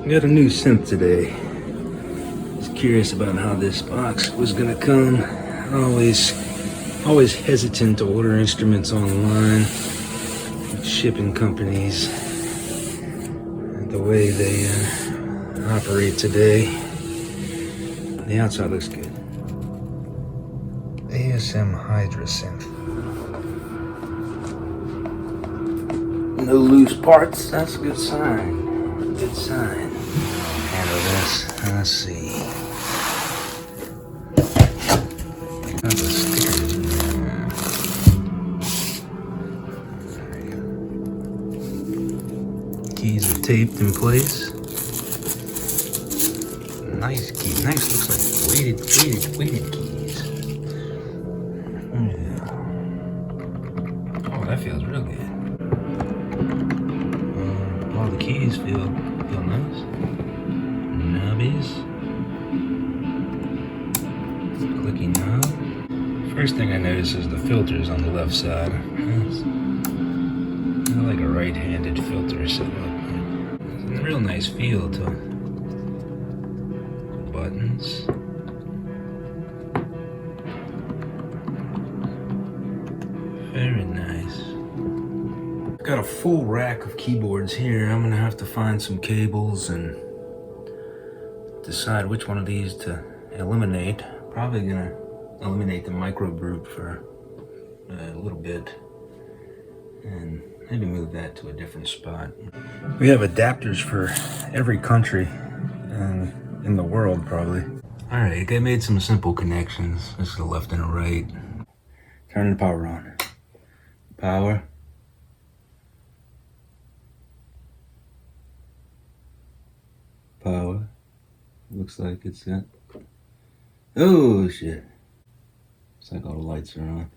Got a new synth today. Was curious about how this box was gonna come. Always hesitant to order instruments online. Shipping companies, the way they operate today. The outside looks good. ASM Hydra Synth. No loose parts. That's a good sign. Good sign. Handle this. Let's see. That's a sticker. Keys are taped in place. Nice key. Nice. Looks like weighted keys. Yeah. Oh, that feels real good. All the keys feel nice. Knobbies. Clicky knob. First thing I notice is the filters on the left side. It's like a right-handed filter setup. It's a real nice feel to buttons. Very nice. Got a full rack of keyboards here. I'm gonna have to find some cables and decide which one of these to eliminate. Probably gonna eliminate the micro group for a little bit and maybe move that to a different spot. We have adapters for every country in the world, probably. All right, I made some simple connections. This is a left and a right. Turn the power on. Power. Power. Looks like it's got. Oh shit. Looks like all the lights are on.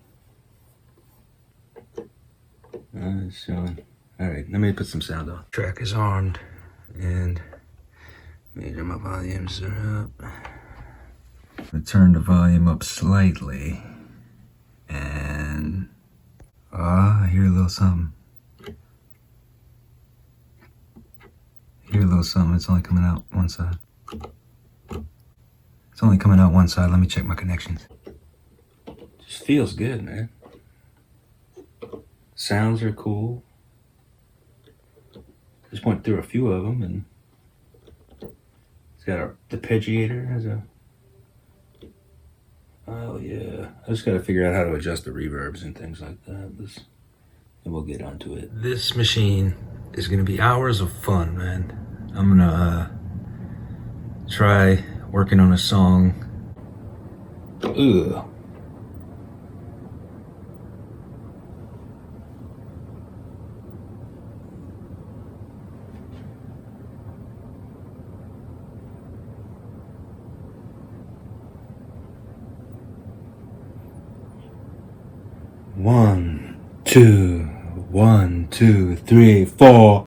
It's showing. Alright, let me put some sound on. Track is armed and major my volumes are up. I turn the volume up slightly and I hear a little something. Hear a little something. It's only coming out one side. It's only coming out one side. Let me check my connections. Just feels good, man. Sounds are cool. Just went through a few of them, and it's got a arpeggiator. Has a. Oh yeah. I just got to figure out how to adjust the reverbs and things like that. And we'll get onto it. This machine is gonna be hours of fun, man. I'm gonna try working on a song. Ugh. One, two, 3, 4.